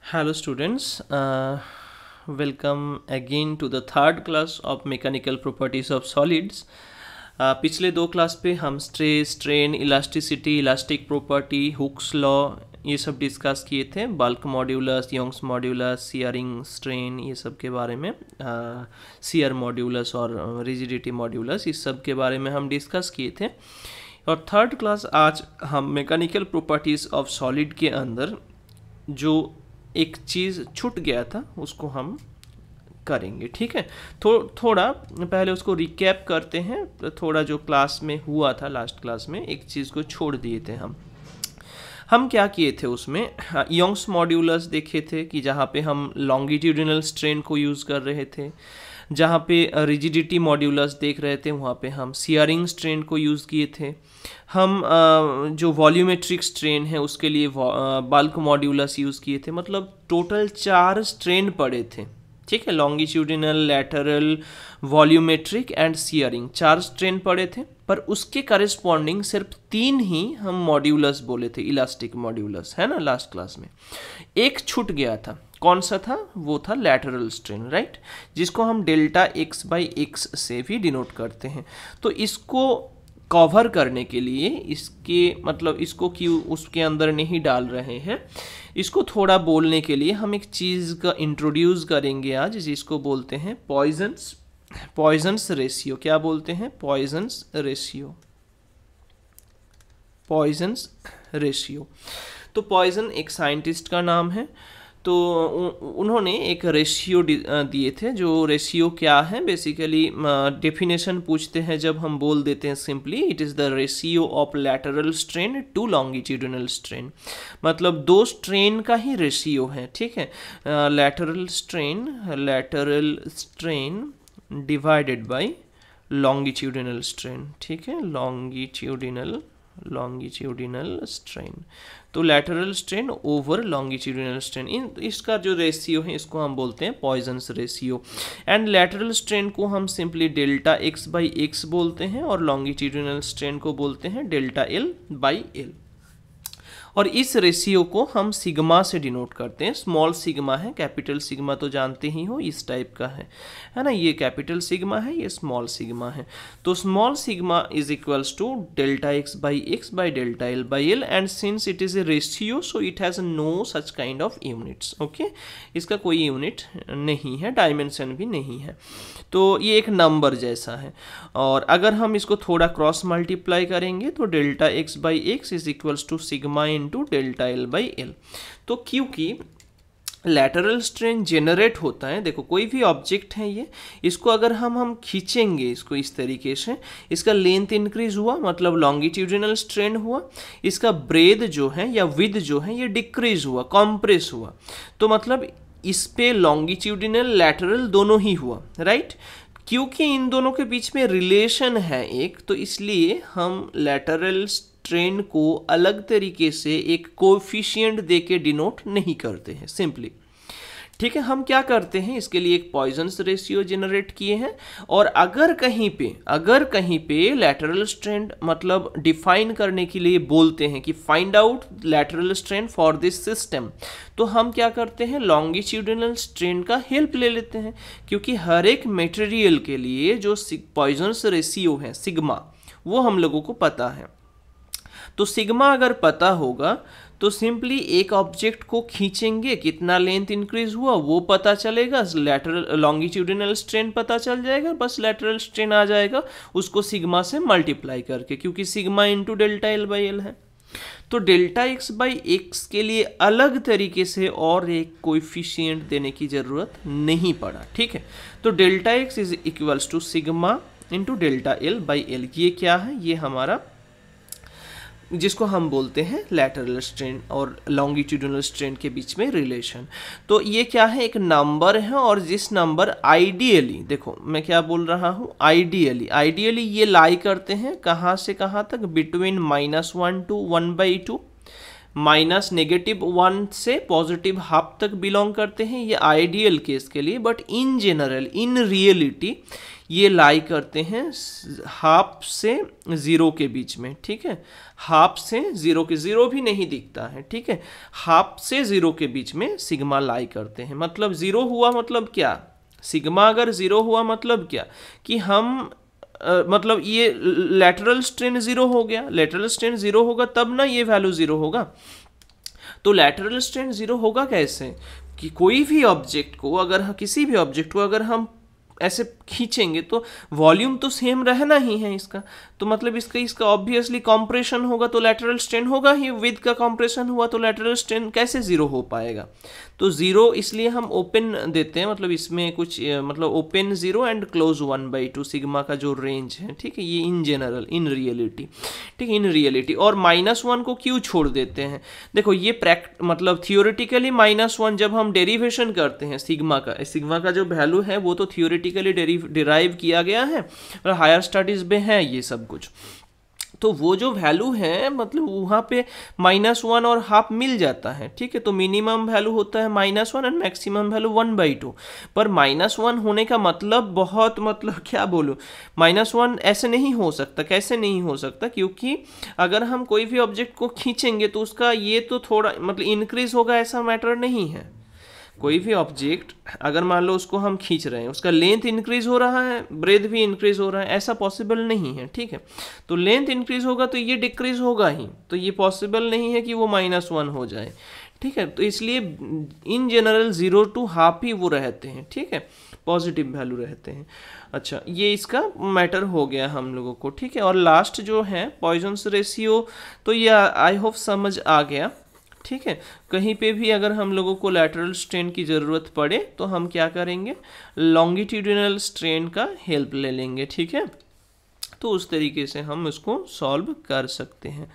Hello students, welcome again to the third class of mechanical properties of solids. पिछले दो class पे हम stress, strain, elasticity, elastic property, Hooke's law ये सब discuss किए थे। Bulk modulus, Young's modulus, shearing strain ये सब के बारे में, शियर मॉड्यूलस और रिजिडिटी मॉड्यूलस इस सब के बारे में हम डिस्कस किए थे। और थर्ड क्लास आज हम मैकेनिकल प्रॉपर्टीज़ ऑफ सॉलिड के अंदर जो एक चीज़ छूट गया था उसको हम करेंगे। ठीक है, थोड़ा पहले उसको रिकैप करते हैं। थोड़ा जो क्लास में हुआ था, लास्ट क्लास में एक चीज़ को छोड़ दिए थे हम क्या किए थे उसमें, यंग्स मॉड्यूलस देखे थे कि जहाँ पे हम लॉन्गिट्यूडिनल स्ट्रेन को यूज़ कर रहे थे। जहाँ पे रिजिडिटी मॉड्यूलस देख रहे थे वहाँ पे हम शियरिंग स्ट्रेन को यूज़ किए थे। हम जो वॉल्यूमेट्रिक स्ट्रेन है उसके लिए बल्क मॉड्यूलस यूज़ किए थे। मतलब टोटल 4 स्ट्रेन पड़े थे। ठीक है, longitudinal, lateral, volumetric and shearing 4 strain पड़े थे। पर उसके करेस्पॉन्डिंग सिर्फ 3 ही हम मॉड्यूलस बोले थे, इलास्टिक मॉड्यूलस, है ना। लास्ट क्लास में एक छूट गया था। कौन सा था? वो था लैटरल स्ट्रेन, राइट, जिसको हम डेल्टा एक्स बाई एक्स से भी डिनोट करते हैं। तो इसको कवर करने के लिए इसके मतलब इसको क्यों उसके अंदर नहीं डाल रहे हैं, इसको थोड़ा बोलने के लिए हम एक चीज़ का इंट्रोड्यूस करेंगे आज, जिसको बोलते हैं पॉइजन्स रेशियो। क्या बोलते हैं? Poisson's ratio. तो पॉइजन एक साइंटिस्ट का नाम है। तो उन्होंने एक रेशियो दिए थे। जो रेशियो क्या है, बेसिकली डेफिनेशन पूछते हैं जब हम बोल देते हैं simply, it is the ratio of lateral strain to longitudinal strain. मतलब दो स्ट्रेन का ही रेशियो है। ठीक है, lateral strain divided by longitudinal strain. ठीक है, लॉन्गिट्यूडिनल स्ट्रेन, तो lateral strain over longitudinal strain, इसका जो रेशियो है इसको हम बोलते हैं Poisson's ratio. And lateral strain को हम simply delta x by x बोलते हैं और लॉन्गिट्यूडिनल स्ट्रेन को बोलते हैं डेल्टा एल बाई एल। और इस रेशियो को हम सिग्मा से डिनोट करते हैं। स्मॉल सिग्मा है, कैपिटल सिग्मा तो जानते ही हो, इस टाइप का है ना। ये कैपिटल सिग्मा है, ये स्मॉल सिग्मा है। तो small sigma is equals to delta x by delta l by l. And since it is a ratio so it has no such kind of units. Okay, इसका कोई unit नहीं है, dimension भी नहीं है। तो ये एक नंबर जैसा है। और अगर हम इसको थोड़ा क्रॉस मल्टीप्लाई करेंगे तो delta x by x is equals to sigma into delta l by l. तो क्योंकि लैटरल स्ट्रेन जेनरेट होता है, देखो कोई भी ऑब्जेक्ट है ये, इसको अगर हम खींचेंगे इसको इस तरीके से, इसका लेंथ इंक्रीज हुआ मतलब लॉन्गिट्यूडिनल स्ट्रेन हुआ, इसका ब्रेथ जो है या विड्थ जो है ये डिक्रीज हुआ, कॉम्प्रेस हुआ। तो मतलब इस पे लॉन्गिट्यूडिनल लैटरल दोनों ही हुआ, राइट। क्योंकि इन दोनों के बीच में रिलेशन है एक, तो इसलिए हम लैटरल स्ट्रेन को अलग तरीके से एक कोएफिशिएंट देके डिनोट नहीं करते हैं सिंपली। ठीक है, हम क्या करते हैं, इसके लिए एक पॉइजन्स रेशियो जनरेट किए हैं। और अगर कहीं पे लैटरल स्ट्रेन मतलब डिफाइन करने के लिए बोलते हैं कि find out lateral strain for this system, तो हम क्या करते हैं, लॉन्गिट्यूडिनल स्ट्रेन का हेल्प ले लेते हैं। क्योंकि हर एक मटेरियल के लिए जो पॉइजन्स रेशियो है सिग्मा, वो हम लोगों को पता है। तो सिग्मा अगर पता होगा तो सिंपली एक ऑब्जेक्ट को खींचेंगे, कितना लेंथ इंक्रीज हुआ वो पता चलेगा, लैटरल लॉन्गिट्यूडिनल स्ट्रेन पता चल जाएगा, बस लैटरल स्ट्रेन आ जाएगा उसको सिग्मा से मल्टीप्लाई करके, क्योंकि sigma into delta l by L है। तो डेल्टा एक्स बाई एक्स के लिए अलग तरीके से और एक कोएफिशिएंट देने की जरूरत नहीं पड़ा। ठीक है, तो delta x is equals to sigma into delta l by l. ये क्या है? ये हमारा जिसको हम बोलते हैं लैटरल स्ट्रेन और लॉन्गिट्यूडिनल स्ट्रेन के बीच में रिलेशन। तो ये क्या है? एक नंबर है, और जिस नंबर आइडियली, देखो मैं क्या बोल रहा हूँ, आइडियली ये लाई करते हैं कहाँ से कहाँ तक, बिटवीन -1 to 1/2, माइनस -1 से +½ तक बिलोंग करते हैं, ये आइडियल केस के लिए, but in general in reality ये लाई करते हैं ½ से 0 के बीच में, ठीक है। ½ से 0 के, 0 भी नहीं दिखता है, ठीक है। ½ से 0 के बीच में सिग्मा लाई करते हैं। मतलब 0 हुआ मतलब क्या, सिग्मा अगर 0 हुआ मतलब क्या कि हम मतलब ये लैटरल स्ट्रेन 0 हो गया। लैटरल स्ट्रेन 0 होगा तब ना ये वैल्यू 0 होगा। तो लैटरल स्ट्रेन 0 होगा कैसे कि कोई भी ऑब्जेक्ट को अगर किसी भी ऑब्जेक्ट को अगर हम ऐसे खींचेंगे तो वॉल्यूम तो सेम रहना ही है इसका, तो मतलब इसका ऑब्वियसली कॉम्प्रेशन होगा, तो लैटरल स्ट्रेन होगा ही। विद का कॉम्प्रेशन हुआ तो लैटरल स्ट्रेन कैसे 0 हो पाएगा। तो 0 इसलिए हम ओपन देते हैं, मतलब इसमें कुछ मतलब ओपन 0 एंड क्लोज 1/2 सिग्मा का जो रेंज है, ठीक है। ये इन जनरल इन रियलिटी, ठीक है, इन रियलिटी। और -1 को क्यों छोड़ देते हैं, देखो ये मतलब थियोरेटिकली -1 जब हम डेरिवेशन करते हैं सिग्मा का जो वैल्यू है वो तो थियोरेटिकली डिराइव किया गया है और हायर स्टडीज में है ये सब कुछ। तो वो जो वैल्यू है मतलब वहाँ पे -1 और ½ मिल जाता है, ठीक है। तो मिनिमम वैल्यू होता है -1 एंड मैक्सिमम वैल्यू 1/2। पर -1 होने का मतलब बहुत, मतलब क्या बोलूँ, -1 ऐसे नहीं हो सकता। कैसे नहीं हो सकता, क्योंकि अगर हम कोई भी ऑब्जेक्ट को खींचेंगे तो उसका ये तो थोड़ा मतलब इंक्रीज होगा, ऐसा मैटर नहीं है। कोई भी ऑब्जेक्ट अगर मान लो उसको हम खींच रहे हैं, उसका लेंथ इंक्रीज हो रहा है, ब्रेथ भी इंक्रीज हो रहा है, ऐसा पॉसिबल नहीं है, ठीक है। तो लेंथ इंक्रीज होगा तो ये डिक्रीज होगा ही, तो ये पॉसिबल नहीं है कि वो -1 हो जाए, ठीक है। तो इसलिए इन जनरल 0 to ½ ही वो रहते हैं, ठीक है, पॉजिटिव वैल्यू रहते हैं। अच्छा, ये इसका मैटर हो गया हम लोगों को, ठीक है। और लास्ट जो है पॉइजन्स रेशियो, तो ये आई होप समझ आ गया, ठीक है। कहीं पे भी अगर हम लोगों को लैटरल स्ट्रेन की ज़रूरत पड़े तो हम क्या करेंगे, लॉन्गिट्यूडिनल स्ट्रेन का हेल्प ले लेंगे, ठीक है। तो उस तरीके से हम इसको सॉल्व कर सकते हैं।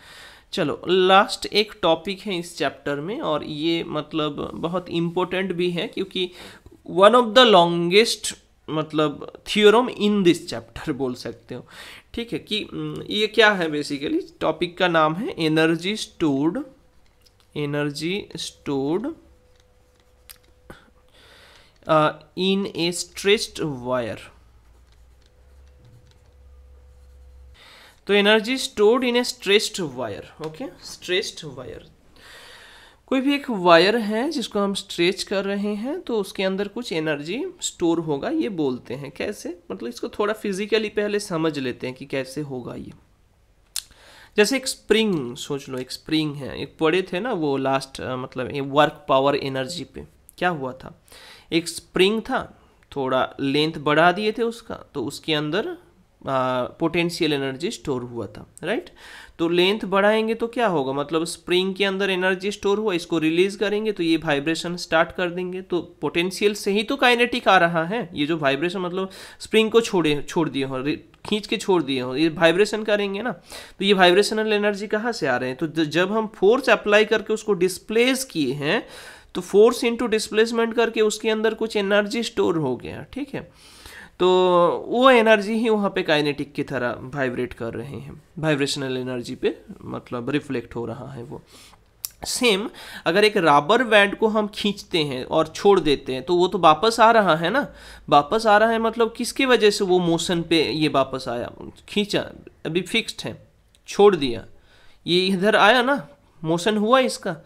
चलो, लास्ट एक टॉपिक है इस चैप्टर में, और ये मतलब बहुत इम्पोर्टेंट भी है क्योंकि वन ऑफ द लॉन्गेस्ट मतलब थियोरम इन दिस चैप्टर बोल सकते हो, ठीक है। कि ये क्या है, बेसिकली टॉपिक का नाम है energy stored in a stretched wire। तो energy stored in A stretched wire, okay, stretched wire. कोई भी एक वायर है जिसको हम स्ट्रेच कर रहे हैं तो उसके अंदर कुछ एनर्जी स्टोर होगा, ये बोलते हैं। कैसे, मतलब इसको थोड़ा फिजिकली पहले समझ लेते हैं कि कैसे होगा ये। जैसे एक स्प्रिंग सोच लो, एक स्प्रिंग है, एक पढ़े थे ना वो लास्ट मतलब वर्क पावर एनर्जी पे क्या हुआ था। एक स्प्रिंग था, थोड़ा लेंथ बढ़ा दिए थे उसका, तो उसके अंदर पोटेंशियल एनर्जी स्टोर हुआ था, राइट। तो लेंथ बढ़ाएंगे तो क्या होगा, मतलब स्प्रिंग के अंदर एनर्जी स्टोर हुआ, इसको रिलीज करेंगे तो ये वाइब्रेशन स्टार्ट कर देंगे, तो पोटेंशियल से ही तो काइनेटिक आ रहा है। ये जो वाइब्रेशन मतलब स्प्रिंग को छोड़ दिए हो, खींच के छोड़ दिए हो, ये वाइब्रेशन करेंगे ना, तो ये वाइब्रेशनल एनर्जी कहाँ से आ रहे हैं, तो जब हम फोर्स अप्लाई करके उसको डिस्प्लेस किए हैं तो फोर्स इनटू डिस्प्लेसमेंट करके उसके अंदर कुछ एनर्जी स्टोर हो गया, ठीक है। तो वो एनर्जी ही वहाँ पे काइनेटिक की तरह वाइब्रेट कर रहे हैं, वाइब्रेशनल एनर्जी पे मतलब रिफ्लेक्ट हो रहा है वो। सेम अगर एक रबर बैंड को हम खींचते हैं और छोड़ देते हैं तो वो तो वापस आ रहा है ना, वापस आ रहा है मतलब किसकी वजह से वो मोशन पे ये वापस आया, खींचा अभी फिक्स्ड है, छोड़ दिया, ये इधर आया ना, मोशन हुआ इसका,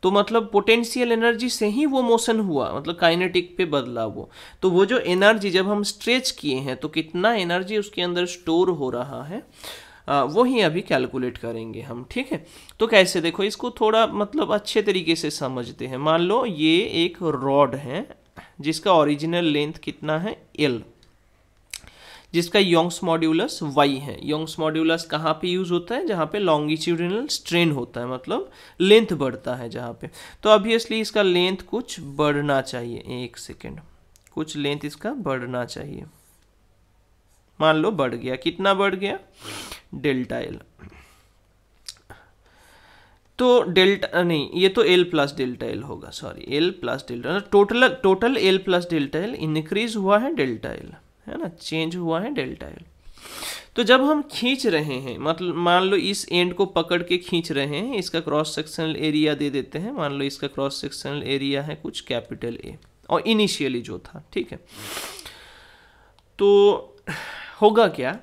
तो मतलब पोटेंशियल एनर्जी से ही वो मोशन हुआ, मतलब काइनेटिक पे बदला वो। तो वो जो एनर्जी जब हम स्ट्रेच किए हैं तो कितना एनर्जी उसके अंदर स्टोर हो रहा है वो ही अभी कैलकुलेट करेंगे हम, ठीक है। तो कैसे, देखो इसको थोड़ा मतलब अच्छे तरीके से समझते हैं। मान लो ये एक रॉड है जिसका ओरिजिनल लेंथ कितना है L, जिसका योंग्स मॉड्यूलस y है। योंग्स मॉड्यूलस कहाँ पे यूज होता है, जहाँ पे लॉन्गिट्यूडिनल स्ट्रेन होता है, मतलब लेंथ बढ़ता है जहाँ पे। तो ऑब्वियसली इसका लेंथ कुछ बढ़ना चाहिए, एक सेकेंड, कुछ लेंथ इसका बढ़ना चाहिए। मान लो बढ़ गया, कितना बढ़ गया, डेल्टा L। तो डेल्टा नहीं, ये तो L प्लस डेल्टा L होगा, sorry L plus delta, total L plus delta L increase हुआ है डेल्टा L, है ना, चेंज हुआ है डेल्टा L। तो जब हम खींच रहे हैं, मतलब मान लो इस एंड को पकड़ के खींच रहे हैं, इसका क्रॉस सेक्शनल एरिया दे देते हैं, मान लो इसका क्रॉस सेक्शनल एरिया है कुछ कैपिटल ए, और इनिशियली जो था, ठीक है। तो होगा क्या,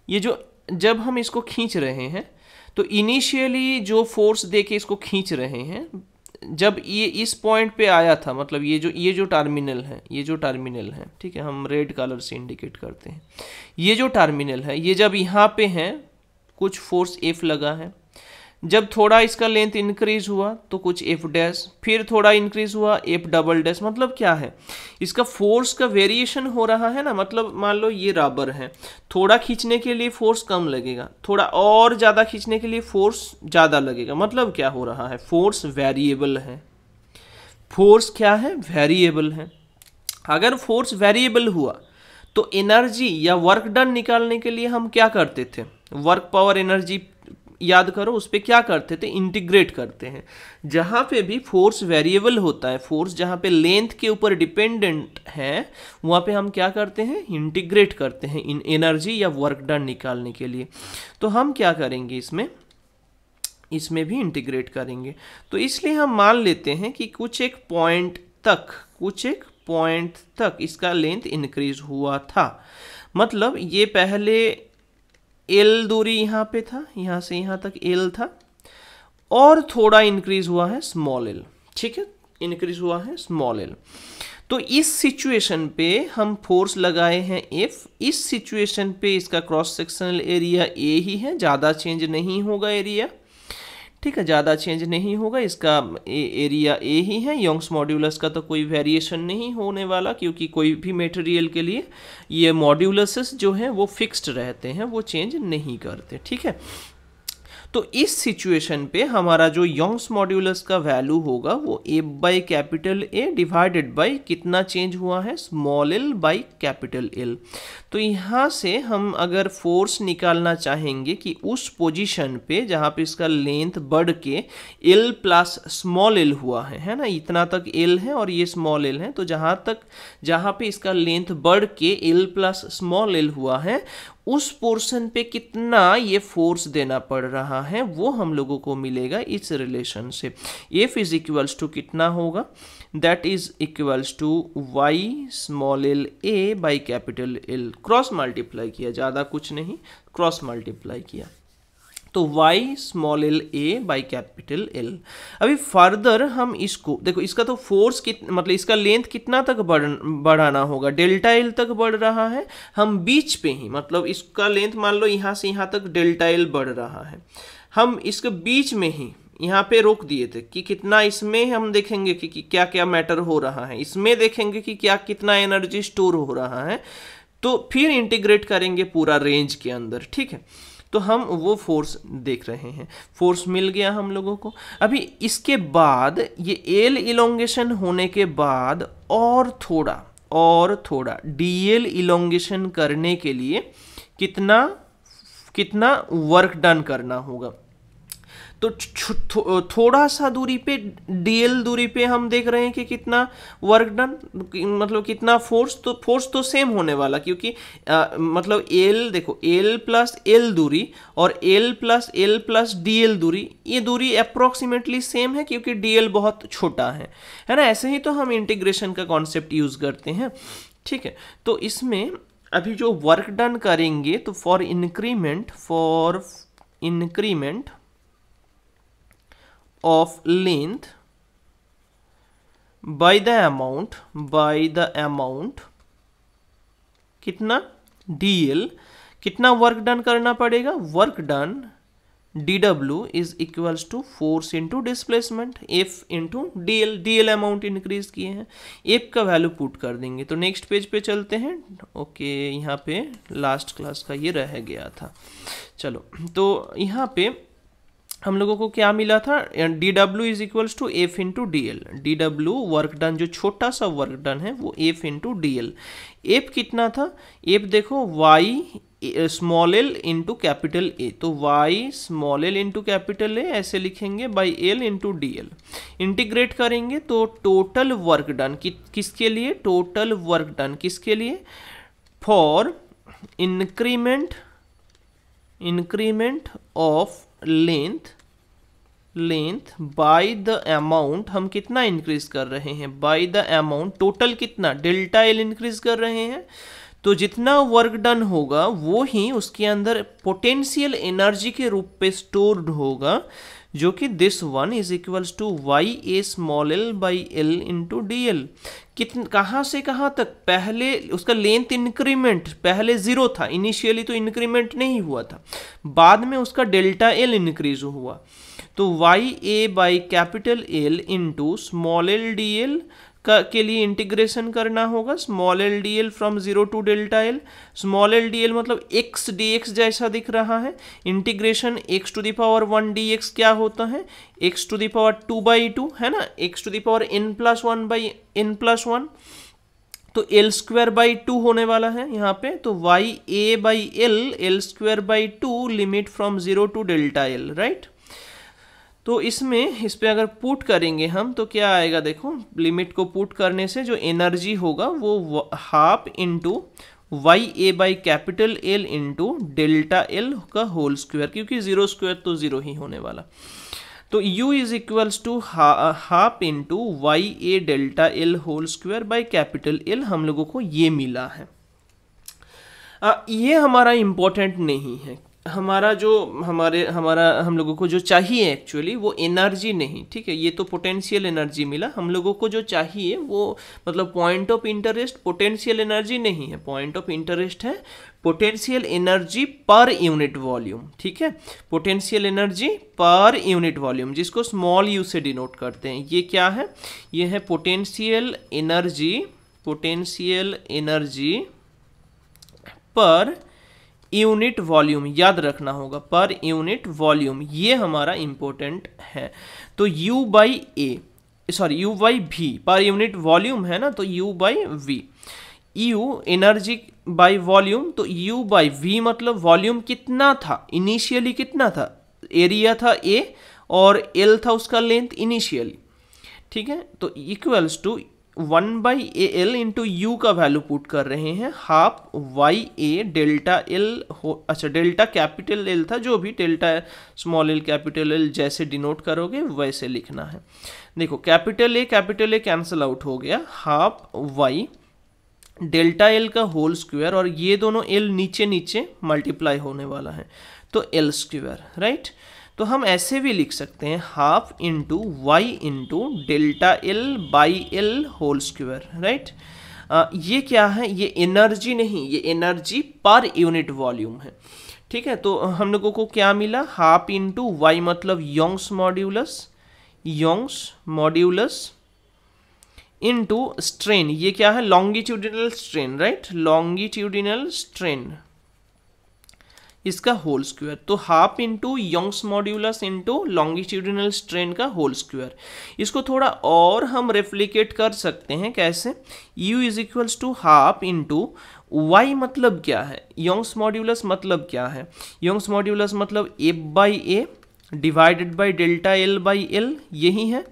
ये जो जब हम इसको खींच रहे हैं तो इनिशियली जो फोर्स देके इसको खींच रहे हैं, जब ये इस पॉइंट पे आया था, मतलब ये जो टर्मिनल है, ये जो टर्मिनल है, ठीक है, हम रेड कलर से इंडिकेट करते हैं, ये जो टर्मिनल है, ये जब यहाँ पे है कुछ फोर्स F लगा है, जब थोड़ा इसका लेंथ इंक्रीज हुआ तो कुछ F डैश, फिर थोड़ा इंक्रीज हुआ F डबल डैश। मतलब क्या है, इसका फोर्स का वेरिएशन हो रहा है ना, मतलब मान लो ये रबर है, थोड़ा खींचने के लिए फोर्स कम लगेगा, थोड़ा और ज़्यादा खींचने के लिए फोर्स ज़्यादा लगेगा। मतलब क्या हो रहा है, फोर्स वेरिएबल है। फोर्स क्या है, वेरिएबल है। अगर फोर्स वेरिएबल हुआ तो एनर्जी या वर्क डन निकालने के लिए हम क्या करते थे, वर्क पावर एनर्जी याद करो, उस पर क्या करते थे, इंटीग्रेट करते हैं। जहाँ पे भी फोर्स वेरिएबल होता है, फोर्स जहाँ पे लेंथ के ऊपर डिपेंडेंट है, वहाँ पे हम क्या करते हैं, इंटीग्रेट करते हैं इन एनर्जी या वर्क डन निकालने के लिए। तो हम क्या करेंगे, इसमें भी इंटीग्रेट करेंगे। तो इसलिए हम मान लेते हैं कि कुछ एक पॉइंट तक इसका लेंथ इंक्रीज हुआ था। मतलब ये पहले L दूरी यहाँ पे था, यहाँ से यहाँ तक L था, और थोड़ा इंक्रीज हुआ है स्मॉल l, ठीक है, इंक्रीज हुआ है स्मॉल l। तो इस सिचुएशन पे हम फोर्स लगाए हैं F। इस सिचुएशन पे इसका क्रॉस सेक्शनल एरिया A ही है, ज़्यादा चेंज नहीं होगा एरिया, ठीक है, ज़्यादा चेंज नहीं होगा, इसका एरिया A ही है। यंग्स मॉड्यूलस का तो कोई वेरिएशन नहीं होने वाला, क्योंकि कोई भी मटेरियल के लिए ये मॉड्यूलसेस जो हैं वो फिक्स्ड रहते हैं, वो चेंज नहीं करते, ठीक है। तो इस सिचुएशन पे हमारा जो यंग्स मॉड्यूलस का वैल्यू होगा वो A by capital A divided by कितना चेंज हुआ है, small l by capital L। तो यहाँ से हम अगर फोर्स निकालना चाहेंगे कि उस पोजीशन पे जहाँ पे इसका लेंथ बढ़ के L प्लस स्मॉल l हुआ है ना, इतना तक L है और ये स्मॉल l है, तो जहाँ पे इसका लेंथ बढ़ के L प्लस स्मॉल l हुआ है, उस पोर्शन पे कितना ये फोर्स देना पड़ रहा है वो हम लोगों को मिलेगा इस रिलेशन से। F इज इक्वल्स टू कितना होगा, that is equals to y small l a by capital L। Cross multiply किया, ज़्यादा कुछ नहीं, क्रॉस मल्टीप्लाई किया, तो y small l a by capital L। अभी फर्दर हम इसको देखो, इसका तो फोर्स मतलब इसका लेंथ कितना तक बढ़ाना होगा, डेल्टा L तक बढ़ रहा है। हम बीच पे ही, मतलब इसका लेंथ मान लो यहाँ से यहाँ तक डेल्टा L बढ़ रहा है, हम इसके बीच में ही यहाँ पे रोक दिए थे कि कितना, इसमें हम देखेंगे कि क्या क्या मैटर हो रहा है, इसमें देखेंगे कि क्या कितना एनर्जी स्टोर हो रहा है, तो फिर इंटीग्रेट करेंगे पूरा रेंज के अंदर, ठीक है। तो हम वो फोर्स देख रहे हैं, फोर्स मिल गया हम लोगों को। अभी इसके बाद ये एल इलोंगेशन होने के बाद और थोड़ा डीएल इलोंगेशन करने के लिए कितना वर्क डन करना होगा। तो थोड़ा सा दूरी पे, डीएल दूरी पे हम देख रहे हैं कि कितना वर्क डन, मतलब कितना फोर्स। तो फोर्स तो सेम होने वाला, क्योंकि मतलब एल देखो, एल प्लस एल दूरी और एल प्लस डीएल दूरी, ये दूरी अप्रोक्सीमेटली सेम है, क्योंकि डीएल बहुत छोटा है ना। ऐसे ही तो हम इंटीग्रेशन का कॉन्सेप्ट यूज करते हैं, ठीक है। तो इसमें अभी जो वर्क डन करेंगे, तो for increment of length by the amount कितना dl, कितना वर्क डन करना पड़ेगा, work done dw is equals to force into displacement f into dl amount increase किए हैं, f का वैल्यू पुट कर देंगे। तो नेक्स्ट पेज पे चलते हैं। ओके, यहाँ पे लास्ट क्लास का ये रह गया था। चलो, तो यहाँ पे हम लोगों को क्या मिला था, dw is equals to f into d l. dw work done, जो छोटा सा वर्क डन है वो f into d l. F कितना था, एफ देखो y small l into capital A, तो y small l into capital A ऐसे लिखेंगे, by l into d l. Integrate करेंगे तो टोटल वर्क डन किसके लिए, टोटल वर्क डन किसके लिए, for increment increment of length by the amount, हम कितना इंक्रीज कर रहे हैं, बाय द अमाउंट, टोटल कितना, डेल्टा एल इंक्रीज कर रहे हैं। तो जितना वर्क डन होगा वो ही उसके अंदर पोटेंशियल एनर्जी के रूप पे स्टोर्ड होगा, जो कि this one is equals to y a small l by L into d l. कहाँ से कहाँ तक, पहले उसका लेंथ इंक्रीमेंट पहले जीरो था, इनिशियली तो इंक्रीमेंट नहीं हुआ था, बाद में उसका डेल्टा एल इंक्रीज हुआ। तो y a by capital L into small l d l के लिए इंटीग्रेशन करना होगा, small l d l from zero to delta l. Small l d l मतलब एक्स डी एक्स जैसा दिख रहा है, integration x to the power 1 d x क्या होता है, एक्स टू द पावर 2/2 है ना, x to the power n plus 1 by n plus 1, तो एल स्क्वायर बाई 2 होने वाला है यहाँ पे। तो y a by l square by 2 limit from zero to delta l, right. तो इसमें इस पे अगर पुट करेंगे हम तो क्या आएगा, देखो लिमिट को पुट करने से जो एनर्जी होगा वो half into y a by capital L into delta l का होल स्क्वायर, क्योंकि जीरो स्क्वायर तो जीरो ही होने वाला। तो u is equals to half into y a delta l whole square by capital L, हम लोगों को ये मिला है। ये हमारा इम्पोर्टेंट नहीं है, हमारा जो हम लोगों को जो चाहिए एक्चुअली वो एनर्जी नहीं, ठीक है, ये तो पोटेंशियल एनर्जी मिला, हम लोगों को जो चाहिए वो मतलब point of interest potential energy नहीं है, पॉइंट ऑफ इंटरेस्ट है potential energy per unit volume, ठीक है, potential energy per unit volume, जिसको स्मॉल यू से डिनोट करते हैं। ये क्या है, ये है potential energy per unit volume, याद रखना होगा, पर यूनिट वॉल्यूम, ये हमारा इंपॉर्टेंट है। तो u by v per unit volume है ना, तो u by v, u energy by volume, तो u बाई v मतलब वॉल्यूम कितना था, इनिशियली कितना था, एरिया था a और l था उसका लेंथ इनिशियली, ठीक है। तो equals to 1/al into u का वैल्यू पुट कर रहे हैं, half y a delta l अच्छा डेल्टा कैपिटल एल था, जो भी delta small l capital L जैसे डिनोट करोगे वैसे लिखना है। देखो कैपिटल ए कैंसिल आउट हो गया, हाफ वाई डेल्टा एल का होल स्क्वायर, और ये दोनों एल नीचे नीचे मल्टीप्लाई होने वाला है, तो एल स्क्वायर, राइट। तो हम ऐसे भी लिख सकते हैं half into y into delta l by l whole square, right. ये क्या है, ये एनर्जी नहीं, ये एनर्जी पर यूनिट वॉल्यूम है, ठीक है। तो हम लोगों को क्या मिला, हाफ इंटू वाई मतलब योंग्स मॉड्यूलस इंटू स्ट्रेन, ये क्या है, longitudinal strain, right, longitudinal strain, इसका होल स्क्वायर। तो half into Young's modulus into longitudinal strain का होल स्क्वायर। इसको थोड़ा और हम रेप्लिकेट कर सकते हैं, कैसे, u is equals to half into y मतलब क्या है, योंग्स मॉड्यूलस मतलब क्या है, योंग्स मॉड्यूलस मतलब a by a divided by delta l by l, यही है,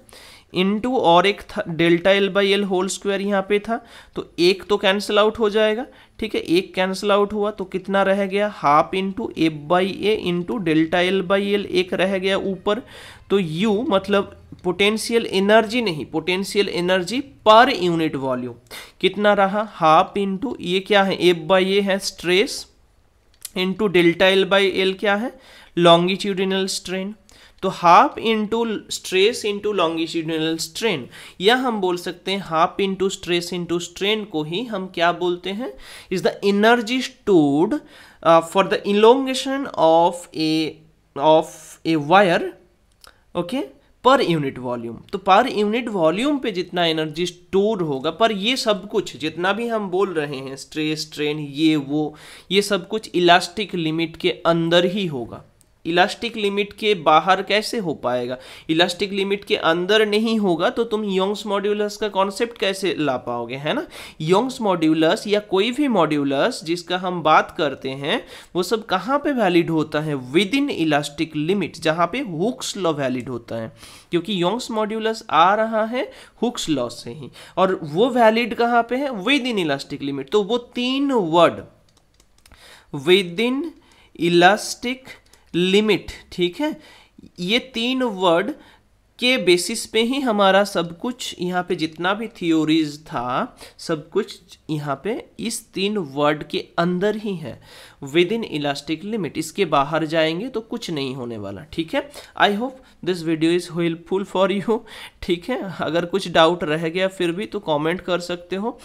इंटू और एक था delta l by l whole square यहाँ पे था, तो एक तो कैंसिल आउट हो जाएगा, ठीक है, एक कैंसिल आउट हुआ तो कितना रह गया, half into A by A into delta l by L, एक रह गया ऊपर। तो u मतलब पोटेंशियल एनर्जी नहीं, potential energy per unit volume कितना रहा, हाफ इंटू ये क्या है, ए बाई ए है stress, into delta l by L क्या है, लॉन्गिट्यूडिनल स्ट्रेन। तो half into stress into longitudinal strain, या हम बोल सकते हैं half into stress into strain को ही हम क्या बोलते हैं, is the energy stored for the elongation of a wire, okay, per unit volume. तो पर यूनिट वॉल्यूम पे जितना एनर्जी स्टोर होगा, पर ये सब कुछ जितना भी हम बोल रहे हैं स्ट्रेस स्ट्रेन ये वो, ये सब कुछ इलास्टिक लिमिट के अंदर ही होगा, इलास्टिक लिमिट के बाहर कैसे हो पाएगा, इलास्टिक लिमिट के अंदर नहीं होगा तो तुम योंग्स मॉड्यूलस का कॉन्सेप्ट कैसे ला पाओगे, है ना। योंग्स मॉड्यूलस या कोई भी मॉड्यूलस जिसका हम बात करते हैं वो सब कहाँ पे वैलिड होता है, विद इन इलास्टिक लिमिट, जहाँ पे हुक्स लॉ वैलिड होता है, क्योंकि योंग्स मॉड्यूलस आ रहा है हुक्स लॉ से ही, और वो वैलिड कहाँ पे है, विद इन इलास्टिक लिमिट। तो वो तीन word with in elastic limit, ठीक है, ये 3 वर्ड के बेसिस पे ही हमारा सब कुछ यहाँ पे जितना भी थियोरीज था सब कुछ यहाँ पे इस 3 वर्ड के अंदर ही है, विद इन इलास्टिक लिमिट। इसके बाहर जाएंगे तो कुछ नहीं होने वाला, ठीक है। I hope this video is helpful for you, ठीक है। अगर कुछ डाउट रह गया फिर भी तो कमेंट कर सकते हो।